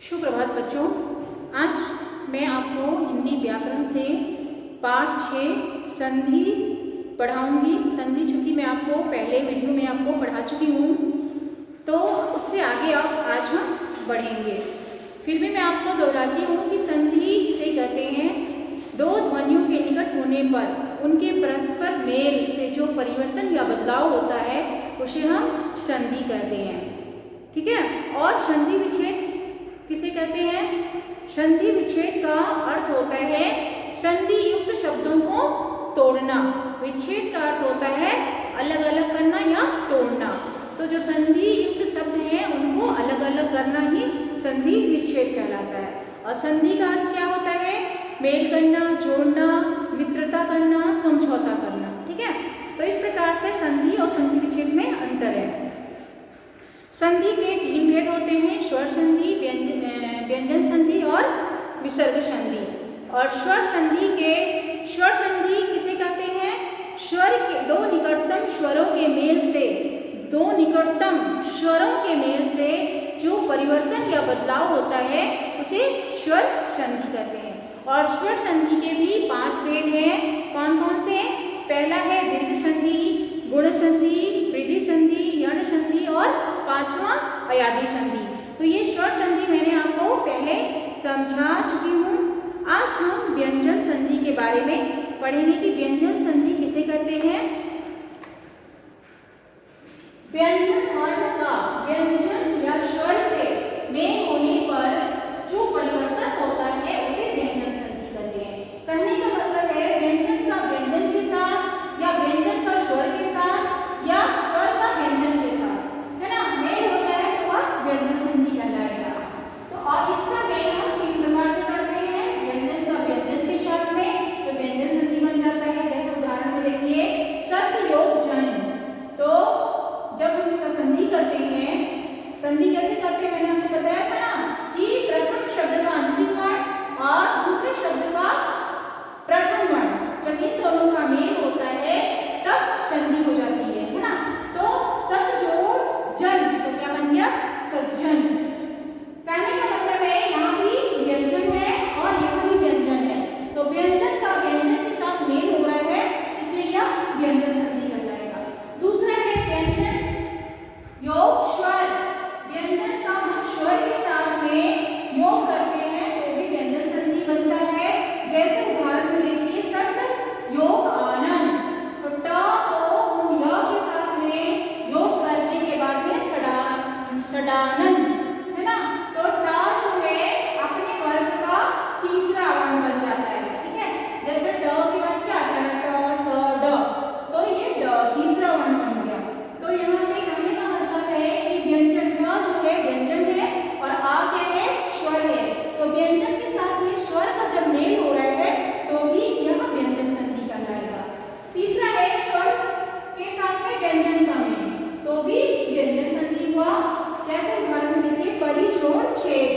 सुप्रभात बच्चों। आज मैं आपको हिंदी व्याकरण से पाठ 6 संधि पढ़ाऊंगी। संधि चूँकि मैं आपको पहले वीडियो में आपको पढ़ा चुकी हूँ, तो उससे आगे आज हम बढ़ेंगे। फिर भी मैं आपको दोहराती हूँ कि संधि किसे कहते हैं। दो ध्वनियों के निकट होने पर उनके परस्पर मेल से जो परिवर्तन या बदलाव होता है उसे हम संधि कहते हैं। ठीक है। और संधि विच्छेद किसे कहते हैं? संधि विच्छेद का अर्थ होता है संधि युक्त शब्दों को तोड़ना। विच्छेद का अर्थ होता है अलग अलग करना या तोड़ना। तो जो संधि युक्त शब्द हैं उनको अलग अलग करना ही संधि विच्छेद कहलाता है। और संधि का अर्थ क्या होता है? मेल करना, जोड़ना, मित्रता करना, समझौता करना। ठीक है। तो इस प्रकार से संधि और संधि विच्छेद में अंतर है। संधि के 3 भेद होते हैं: स्वर संधि, व्यंजन संधि और विसर्ग संधि। और स्वर संधि किसे कहते हैं? स्वर के दो निकटतम स्वरों के मेल से जो परिवर्तन या बदलाव होता है उसे स्वर संधि कहते हैं। और स्वर संधि के भी 5 भेद हैं। कौन कौन से? पहला है दीर्घ संधि, गुण संधि, वृद्धि संधि, यण संधि और 5वां अयादी संधि। तो ये स्वर संधि मैंने आपको पहले समझा चुकी हूँ। आज हम व्यंजन संधि के बारे में पढ़ेंगे कि व्यंजन संधि किसे कहते हैं। व्यंजन वर्ण का व्यंजन या स्वर से मेल होने पर जो परिवर्तन होता है उसे व्यंजन संधि कहते हैं। कहने का मतलब है व्यंजन का व्यंजन के साथ या व्यंजन का स्वर के साथ या स्वर का व्यंजन के साथ, है ना, मेल होता है तो वह व्यंजन संधि कहलाएगा। तो और इसका मेल हम 3 प्रकार से करते हैं। व्यंजन का व्यंजन के साथ में तो व्यंजन संधि बन जाता है। जैसे उदाहरण में देखिए सत्य योग जन। तो जब हम इसका संधि करते हैं, संधि कैसे करते हैं मैंने आपको बताया था ना कि प्रथम शब्द का अंतिम वर्ण और दूसरे शब्द का प्रथम वर्ण, जब इन दोनों का मेल होता है तब संधि हो जाती है ना। तो सत जोड़ जन तो क्या बन गया? सज्जन। कहने का मतलब है यहाँ भी व्यंजन है और यहाँ भी व्यंजन है, तो व्यंजन का व्यंजन के साथ मेल हो रहा है इसलिए यह व्यंजन संधि कहलाएगा। दूसरा है व्यंजन योग स्वर। व्यंजन का हम स्वर के साथ में योग करते हैं तो भी व्यंजन संधि बनता है। जैसे उदाहरण में देखिए सट योग आनंद। तो ट को हम य के साथ में योग करने के बाद में सडानंद, है ना। तो ट जो है अपने वर्ग का तीसरा वर्ण बन जाता है। ठीक है। जैसे ड के बाद क्या आता है? ट, थ, ड। तो ये ड तीसरा वर्ण बन गया। तो यहाँ पे कहने का मतलब है कि व्यंजन ट जो है व्यंजन है और आ क्या है? स्वर है। तो व्यंजन के साथ में स्वर का जब मेल हो रहा है तो भी यह व्यंजन संधि कहलाएगा। तीसरा है स्वर के साथ में व्यंजन का मेल, तो भी व्यंजन संधि हुआ। जैसे उदाहरण देखिए परिजोड़ छेद,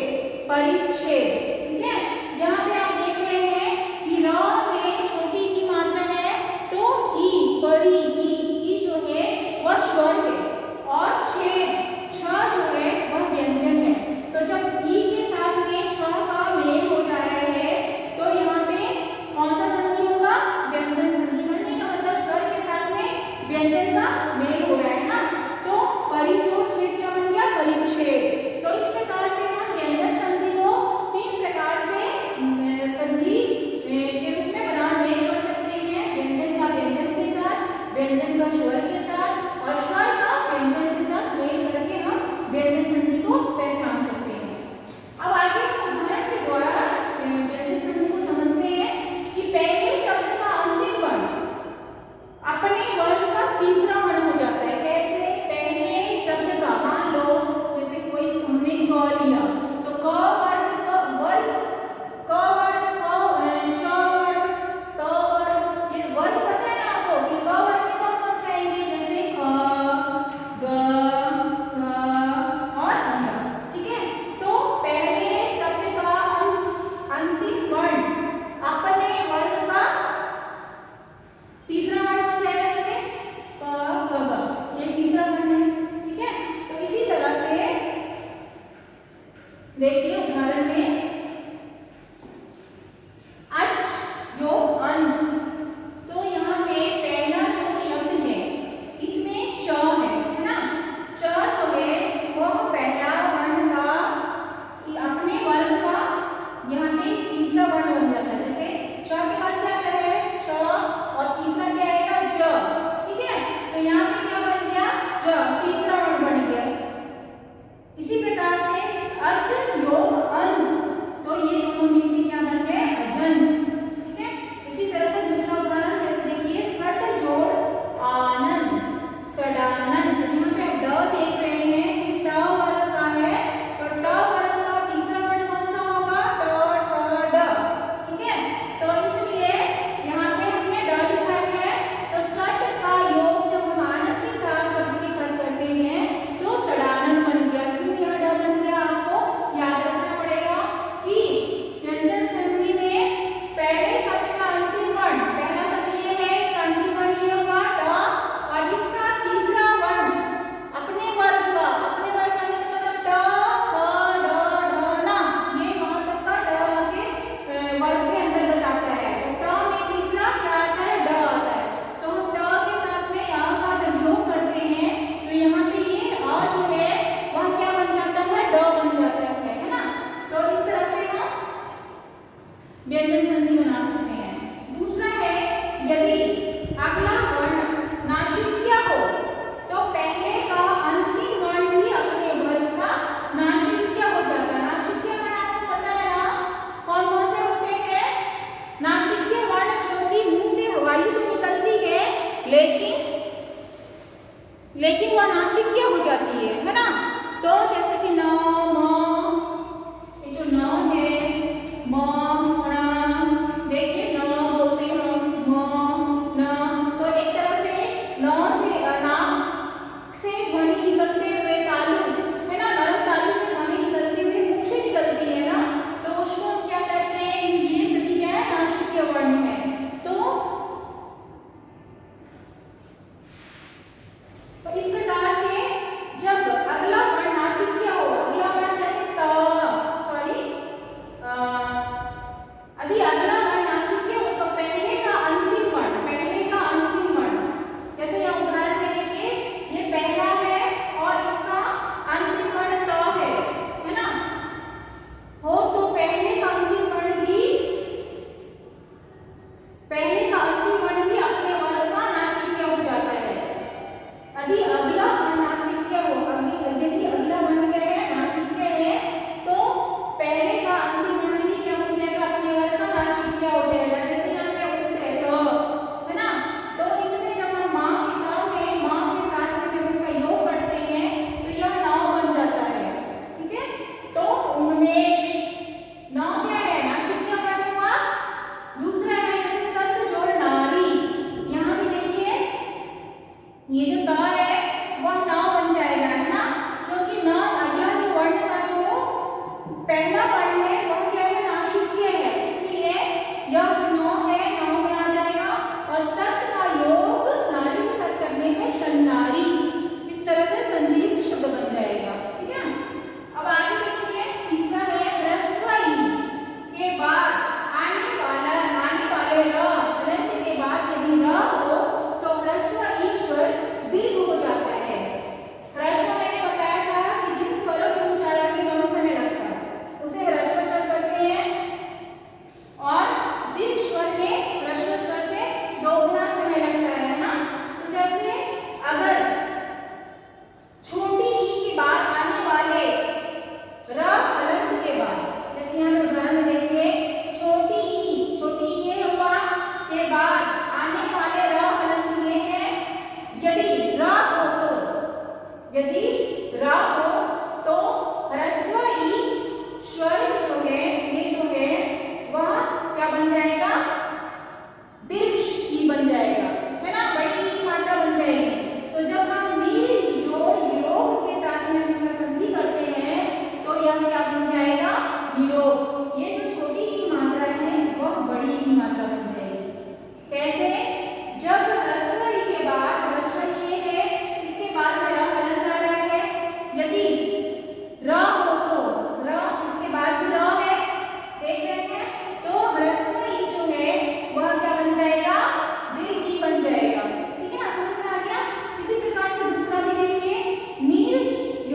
परिच्छेद। ठीक है। यहाँ पे आप देख रहे हैं कि र में छोटी की मात्रा है तो ई, परी, ई जो है वह स्वर है और छेद छ जो है वह व्यंजन है। तो जब ई के साथ में छ का मेल हो जा रहा है तो यहाँ पे कौन सा संधि होगा? व्यंजन संधि। करने का मतलब स्वर के साथ में व्यंजन का मेल हो रहा है ना। तो परिजोड़ छेद क्या बन गया? परिच्छेद। तो इस प्रकार से हम व्यंजन संधि को 3 प्रकार से संधि के रूप में मेल कर सकते हैं। व्यंजन का व्यंजन के साथ, व्यंजन का स्वर के साथ और स्वर का व्यंजन के साथ मेल करके हम व्यंजन संधि को पहचान सकते हैं। अब आगे हम उदाहरण के द्वारा व्यंजन संधि को समझते हैं कि पहले शब्द का अंतिम वर्ण अपने वर्ग का तीसरा वर्ण हो जाता है। कैसे? पहले शब्द का, मान लो जैसे कोई हमने क लिया तो क वर्ग, क वर्ग, क वर्ग, छ वर्ग, त वर्ग, ये वर्ग पता है ना आपको कि क वर्ग में कौन से आएंगे? जैसे ख, ग, घ और ङ। ठीक है। तो पहले शब्द का अंतिम वर्ण अपने वर्ग का तीसरा वर्ण हो जाएगा। जैसे क, ख, ग, ये तीसरा वर्ण है। ठीक है। तो इसी तरह से देखिए उदाहरण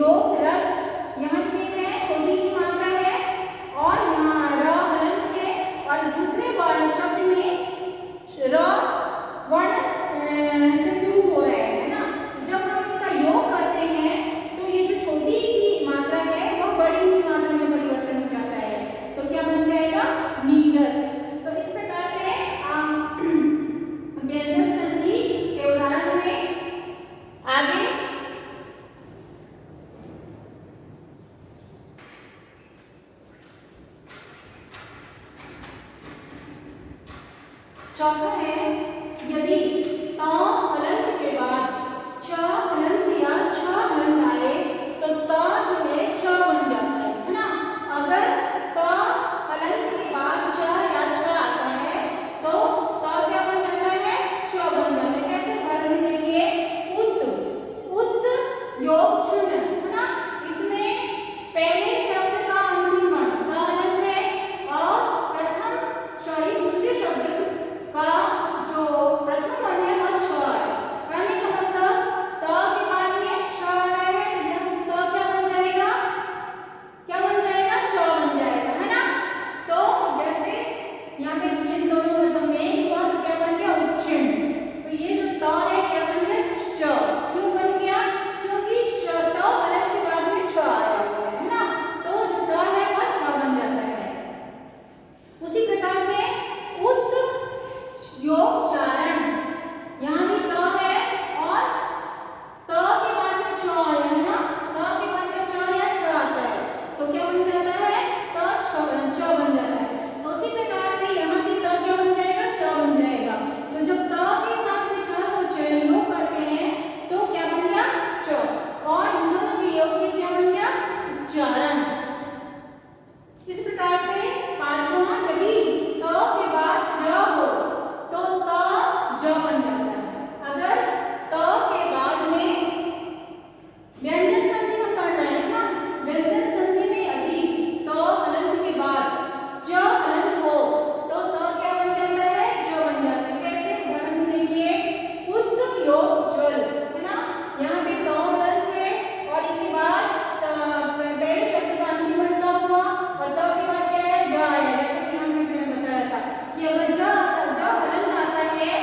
योग रस, यहाँ भी देख रहे हैं छोटी की मात्रा है और यहाँ र हलंत है और दूसरे शब्द में र वर्ण से शुरू हो रहा है ना। तो जब हम इसका योग करते हैं तो ये जो छोटी की मात्रा है वह बड़ी की मात्रा में परिवर्तन हो जाता है, तो क्या बन जाएगा? नीरस। तो इस प्रकार से आप व्यंजन संधि के उदाहरण में आगे चौथा है यदि त हलंत के बाद च हलंत या छ हलंत आए तो त जो है च बन जाता है ना। अगर त हलंत के बाद च या छ आता है तो त क्या बन जाता है? च बन जाता है। कैसे? घर में देखिए उत योग छुन है ना, इसमें पहले शब्द का अंतिम वर्ण त हलंत है और दूसरे शब्द का जो प्रथम वर्ण है वह छ है। कहने का मतलब त के बाद में छ आ रहा है तो यह त क्या बन जाएगा? क्या बन जाएगा? च बन जाएगा, है ना। तो जैसे यहाँ पे इन दोनों का जब मेल हुआ तो क्या बन गया? उच्चिन्न। तो ये जो त है क्या बन गया? च। क्यों बन गया? क्योंकि च त हलंत के बाद में छ आया हुआ है ना, तो जो त है वह छ बन जाता है। उसी प्रकार से उत योग चारण, यहाँ भी त है और त के बाद में छ आया है ना, त के बाद में छ या छ आता है तो क्या बन जाता है? त छ बन जाता है। तो उसी प्रकार से यहाँ भी त क्या बन जाएगा? छ बन जाएगा। तो जब त के साथ में छ को योग करते हैं तो क्या बन गया? च, और इन दोनों के योग से क्या बन गया? उच्चारण। इस प्रकार से पांचवा यदि त के बाद ज हो तो त ज बन जाता है। अगर त के बाद में व्यंजन संधि हम पढ़ रहे हैं ना, व्यंजन संधि में यदि त हलंत के बाद ज हलंत हो तो त क्या बन जाता है? ज बन जाता है। कैसे? उदाहरण देखिए उत योग जल, है ना, यहाँ पे त हलंत है और इसके बाद पहले शब्द का अंतिम वर्ण त हुआ और त के बाद क्या है? ज आया। जैसे कि हमने बताया था कि अगर ज हलंत आता है,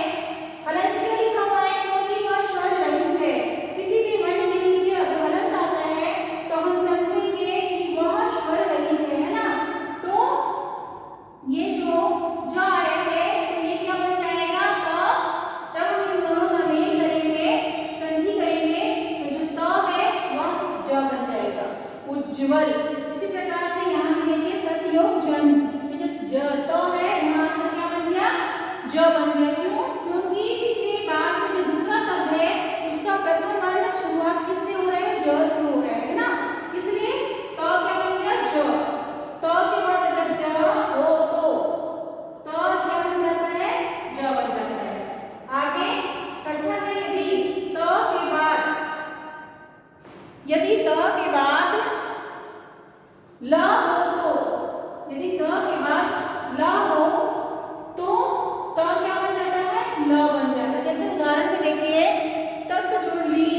हलंत क्यों लिखा हुआ है? क्योंकि वह स्वर रहित है। किसी भी वर्ण के नीचे अगर हलंत आता है तो हम समझेंगे कि वह स्वर रहित है ना। तो ये जो ज आया है तो ये क्या बन जाएगा? त। जब हम इन दोनों का मेल करेंगे, संधि करेंगे तो जो त है वह ज बन जाएगा, उज्ज्वल। इसी प्रकार से यहाँ पे देखिए सतयोग जन, ये जो त है यहाँ पर क्या बन गया? ज बन गया। क्यों? क्योंकि इसके बाद में जो दूसरा शब्द है उसका प्रथम वर्ण शुरुआत किससे हो रहा है? ज से हो रहा है ना, इसलिए त क्या बन गया? ज। त के बाद अगर ज हो तो त क्या बन जाता है? ज बन जाता है। आगे छठा है यदि त के बाद ल हो तो, यदि त के बाद ल हो तो त क्या बन जाता है? ल बन जाता है। जैसे उदाहरण में देखिए तत् जोड़ ली,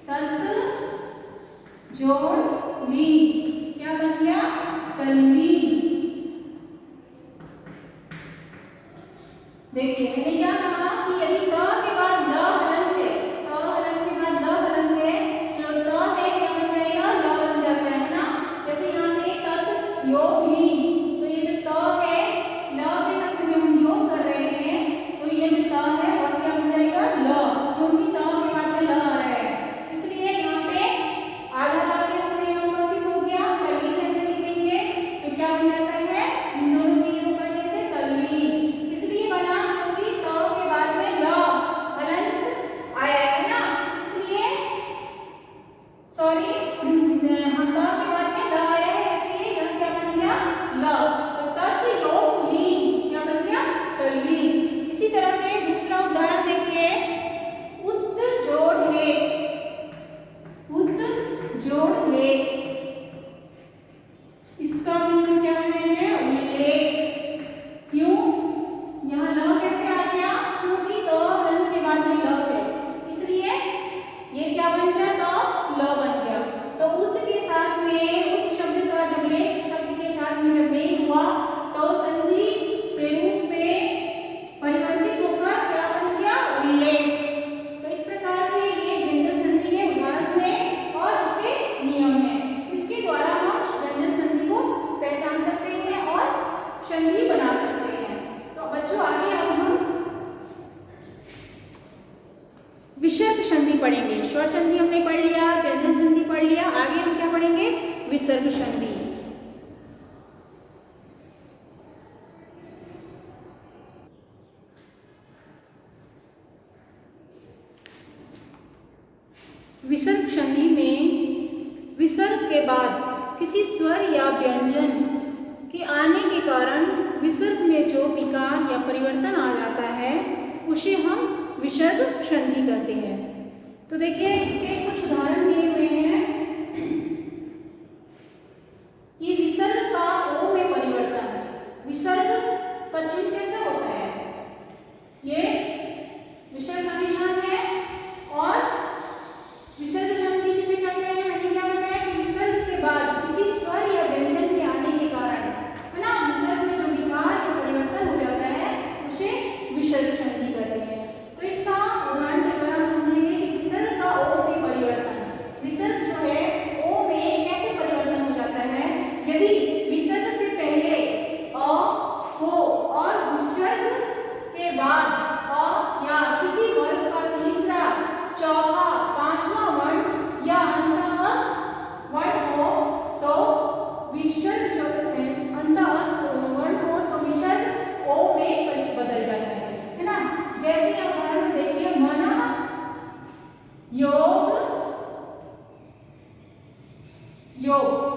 तत् जोड़ ली क्या बन गया? तल्ली। देखिए मैंने क्या कहा कि यदि त के बाद ल हलंत है, त हलंत के बाद ल हलंत है, जो त है क्या बन जाएगा? ल बन जाता है ना। जैसे यहाँ पे तत् योग ली, तो ये जो त है ल के साथ में जब हम योग कर रहे हैं तो ये जो त है वह क्या बन जाएगा? ल, क्योंकि त के बाद में ल आ रहा है, इसलिए यहाँ पे आधा ला के रूप में उपस्थित हो गया। तल्ली कैसे लिखेंगे तो क्या बन जाता है? इन दोनों के योग करने से तल्ली। इसलिए बना क्योंकि त के बाद में ल हलंत आया है ना, इसलिए सॉरी त के बाद में ल आया है, इसलिए यह क्या बन गया? ल। तो तत् योग ली क्या बन गया? तल्ली। इसी तरह से दूसरा उदाहरण देखिए उत जोड़ ले, उत जोड़ ले, इसका भी क्या है? उल्लेख। क्यों? यहाँ ल कैसे आ गया? क्योंकि त हलंत के बाद में ल है, इसलिए ये क्या बन गया? त ल बन गया। विसर्ग संधि। विसर्ग संधि में विसर्ग के बाद किसी स्वर या व्यंजन के आने के कारण विसर्ग में जो विकार या परिवर्तन आ जाता है उसे हम विसर्ग संधि कहते हैं। तो देखिए इसके कुछ उदाहरण दिए हुए हैं कि विसर्ग का ओ में परिवर्तन। विसर्ग का चिन्ह कैसा होता है, ये विसर्ग का निशान है। और विसर्ग संधि किसे कहते हैं, मैंने क्या बताया कि विसर्ग के बाद किसी स्वर या व्यंजन के आने के कारण, है ना, विसर्ग में जो विकार या परिवर्तन हो जाता है उसे विसर्ग संधि कहते हैं। तो इसका उदाहरण के द्वारा हम समझेंगे कि विसर्ग का ओ में परिवर्तन। विसर्ग जो है ओ में कैसे परिवर्तन हो जाता है, यदि विसर्ग से पहले अ हो और विसर्ग के बाद अ या किसी वर्ग का तीसरा, चौथा, पांचवा वर्ण या अंतःस्थ वर्ण हो तो विसर्ग जो अंतःस्थ वर्ण हो तो विसर्ग ओ में बदल जाता है ना। जैसे उदाहरण देखिए, मन, योग, योग।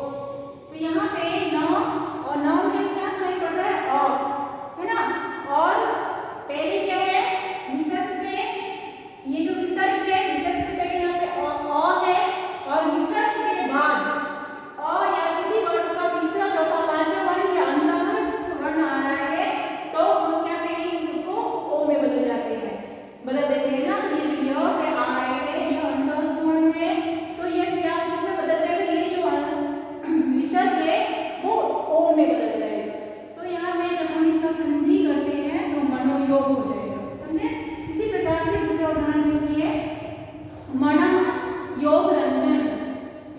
तो यहाँ पे न और न में क्या सुनाई पड़ रहा है, है ना। और पहले क्या है, विसर्ग से, ये जो विसर्ग है, विसर्ग से पहले यहाँ पे अ है और विसर्ग के बाद अ या किसी वर्ण का तीसरा, चौथा, पांचवा वर्ण या अंतःस्थ वर्ण आ रहा है तो हम क्या कहेंगे, उसको ओ में बदल जाते हैं, बदल देते हैं ना। तो ये जो य है, आ रहा है, ये अंतःस्थ वर्ण है तो ये क्या किसमें बदल जाएगा, ये जो विसर्ग है वो ओ में बदल जाएगा। तो यहाँ पे जब हम इसका संधि करते हैं तो मनोयोग हो जाएगा, समझे। इसी प्रकार से दूसरा उदाहरण देखिए, मन, योग, रंजन।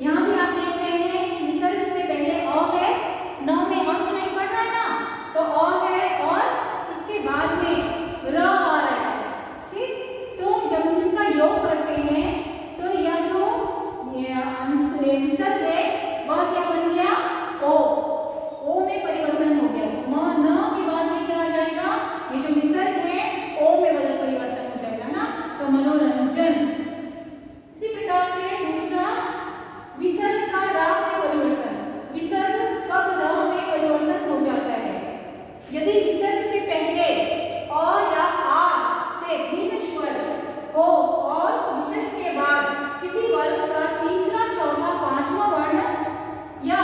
यहाँ भी आप देख रहे हैं कि विसर्ग से पहले अ है, न में अ सुनाई पड़ रहा है ना, तो अ है और इसके बाद में र आ रहा है, ठीक। तो जब हम इसका योग करते हैं तो यह जो विसर्ग है वह क्या बन गया, ओ में परिवर्तन हो गया। तो म न के बाद में क्या आ जाएगा, ये जो विसर्ग है ओ में बदल परिवर्तन हो जाएगा ना, तो मनोरंजन। इसी प्रकार से दूसरा, विसर्ग का रा में परिवर्तन। विसर्ग कब र में परिवर्तन हो जाता है, यदि विसर्ग से पहले अ या आ से भिन्न स्वर हो और विसर्ग के बाद किसी वर्ग का तीसरा, चौथा, पांचवा वर्ण या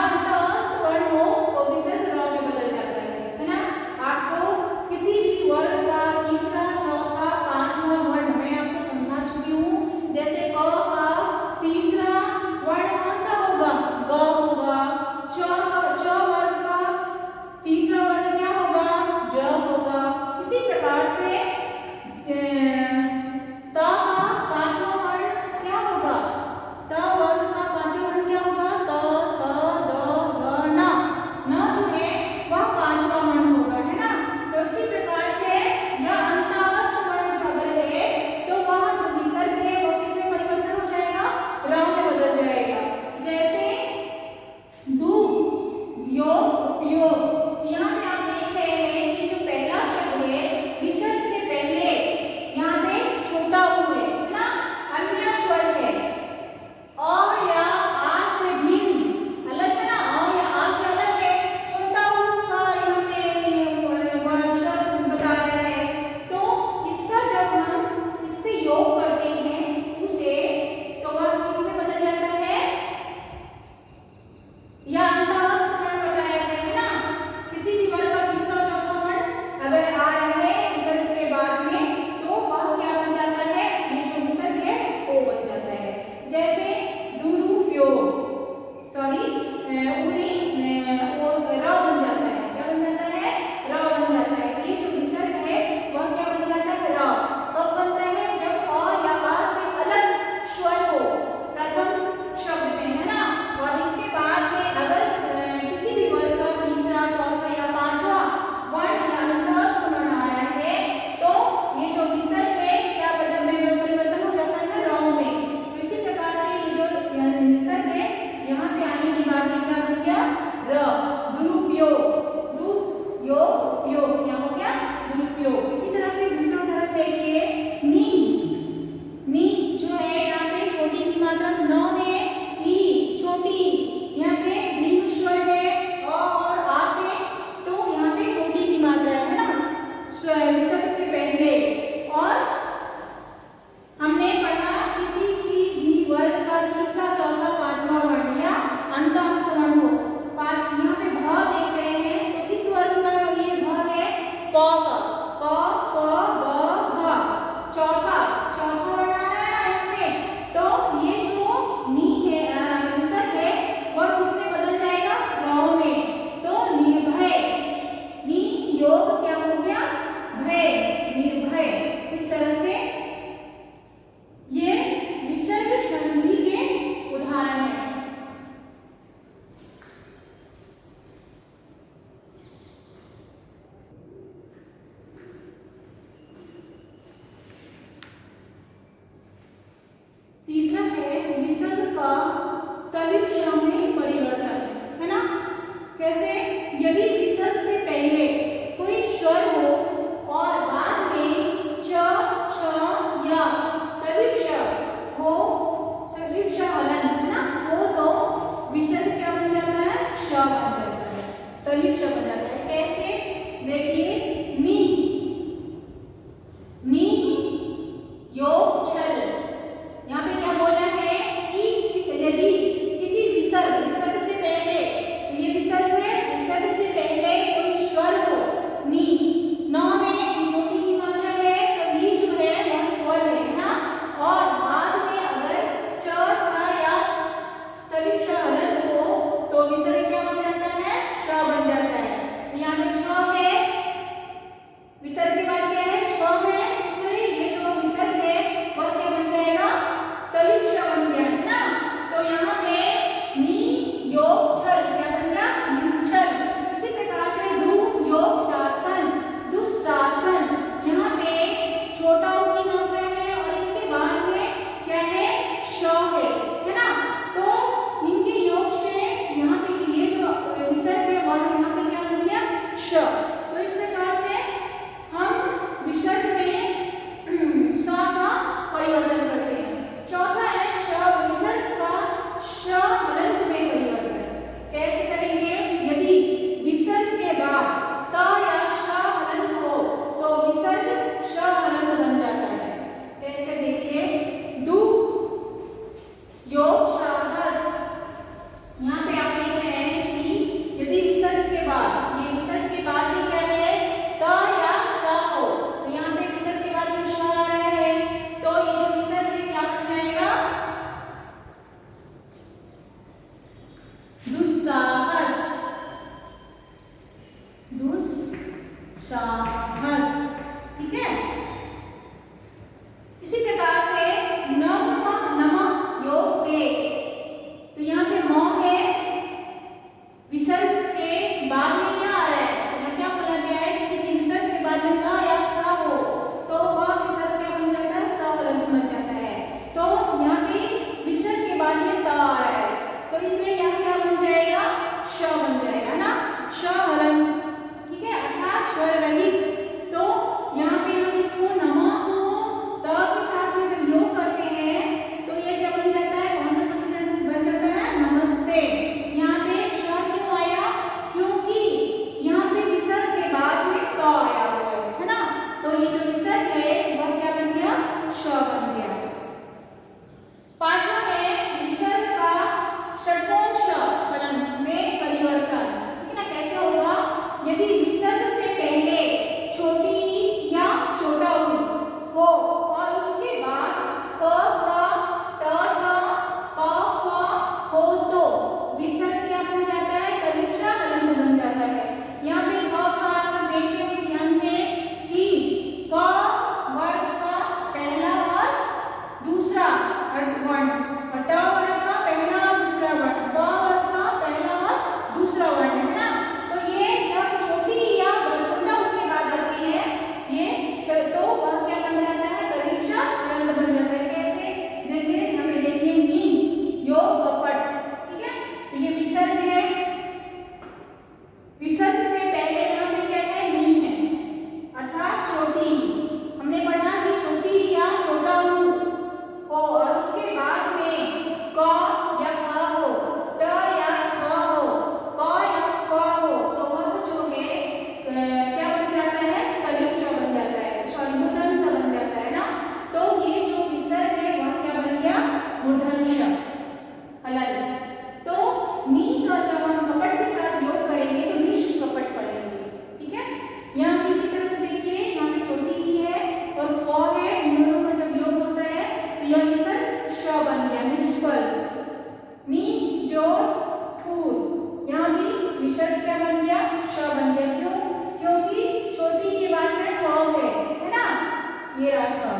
गया था।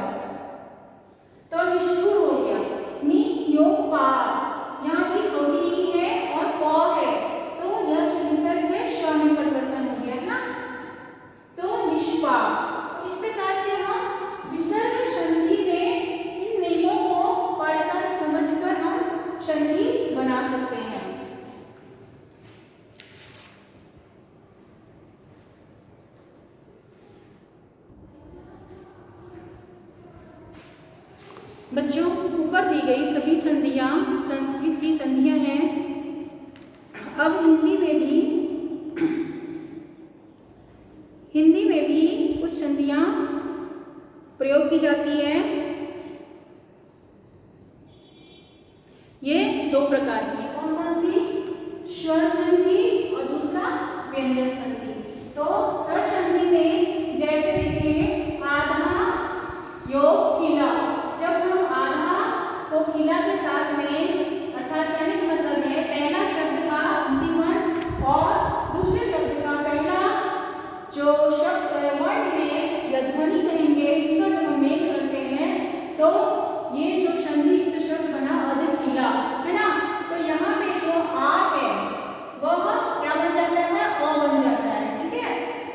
तो निष्ठुर हो गया। नि योग पा, यहाँ भी छोटी ई है और प है, तो यह जो विसर्ग है श में परिवर्तन हो गया ना, तो निष्पाप। तो इस प्रकार से हम विसर्ग संधि में इन नियमों को पढ़कर समझकर हम संधि बना सकते हैं। बच्चों, ऊपर दी गई सभी संधियां संस्कृत की संधियां हैं। अब हिंदी में भी कुछ संधियां प्रयोग की जाती है। ये दो प्रकार की, कौन कौन सी? स्वर संधि और दूसरा व्यंजन संधि। तो स्वर संधि में जैसे देखिए आधा योग खिला, जब हम आधा को खिला के साथ में अर्थात कहने का मतलब है पहला शब्द का अंतिम वर्ण और दूसरे शब्द का पहला जो शब्द वर्ण है या ध्वनि कहेंगे, इनका जब हम मेल करते हैं तो ये जो संधि शब्द बना अधखिला, है ना। तो यहाँ पे जो आ है वह क्या बन जाता है? अ बन जाता है, ठीक है।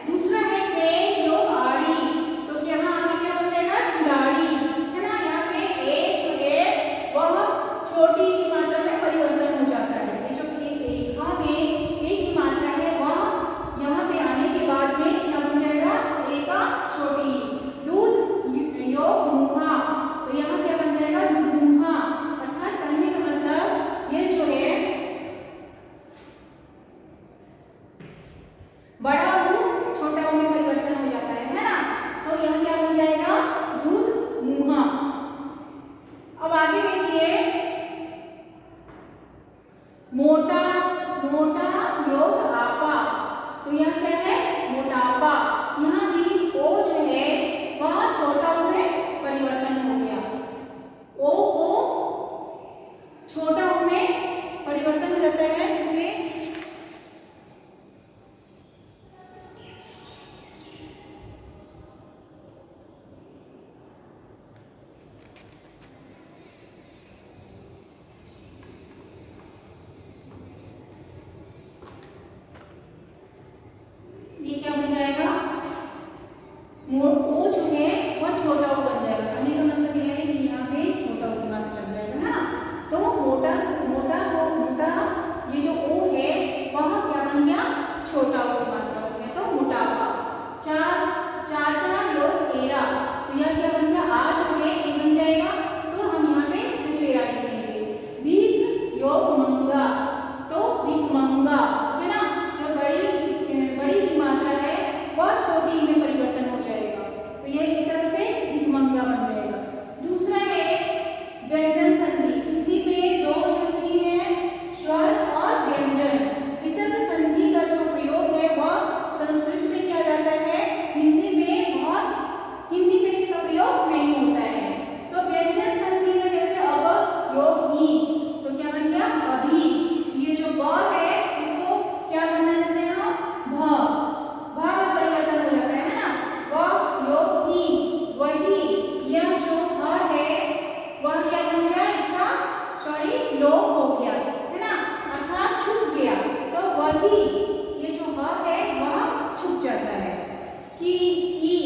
दूसरा है के योग आड़ी, तो यहाँ आगे क्या बन जाएगा? खिलाड़ी, है ना। यहाँ पे ए जो है वह छोटी मात्रा में परिवर्तन हो जाता है। ये जो रेखा में एक ही मात्रा है वह यहाँ पे आने के बाद में क्या बन जाएगा? ए का छोटी। दूध योग मुहा, तो यहाँ क्या बन जाएगा? दूध मुहा। अर्थात कहने का मतलब ये जो है बड़ा ऊ छोटा ऊ में परिवर्तन हो जाता है ना। तो यहाँ क्या बन जाएगा? दूध मुहा। अब आगे देखिए मोटा, मोटा योग आपा, तो यह क्या है? मोटापा। यहाँ भी ओ जो है वह छोटा ऊ में परिवर्तन हो गया। ओ को छोटा ऊ में परिवर्तन हो जाता है। जैसे ये क्या बन जाएगा? ओ जो है वह छोटा ऊ बन जाएगा। कहने का मतलब यह है कि यहाँ पे छोटा ऊ की मात्रा लग जाएगा ना। तो मोटा, मोटा को मोटा, ये जो ओ है वह क्या बन गया? छोटा ऊ की मात्रा बन गया, तो मोटापा। चाचा योग एरा, तो यह क्या बन गया? आ जो है ए बन जाएगा, तो हम यहाँ पे चचेरा लिखेंगे। भीख योग मंगा, तो भीख मंगा, है ना। जो बड़ी की मात्रा है वह छोटी में परिवर्तन हो जाएगा, तो यह इस तरह से भिखमंगा बन जाएगा। दूसरा है व्यंजन संधि। हिंदी में दो संधि है, स्वर और व्यंजन। विसर्ग संधि का जो प्रयोग है वह संस्कृत में किया जाता है, हिंदी में इसका प्रयोग नहीं होता है। तो व्यंजन संधि में जैसे अब योग ही, तो क्या बन गया? अभी। ये जो ब है इसको क्या बना जाता है? भ में परिवर्तन हो जाता है ना। वह योग ही, वही। यह जो ह है वह क्या बन गया? इसका सॉरी लोप हो गया, है ना, अर्थात छुप गया। तो वही, ये जो ह है वह छुप जाता है। कि ई,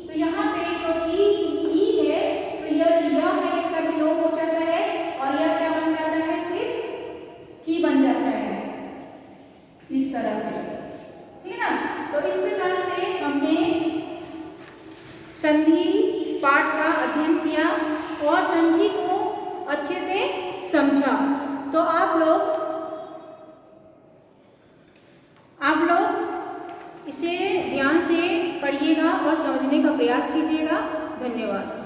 तो यहाँ पे जो ई है तो यह है, इसका भी लोप हो जाता है और यह क्या बन जाता है? सिर्फ की बन जाता है, इस तरह से, ठीक है ना। तो इस प्रकार से हमने संधि पाठ का अध्ययन किया और संधि को अच्छे से समझा। तो आप लोग इसे ध्यान से पढ़िएगा और समझने का प्रयास कीजिएगा। धन्यवाद।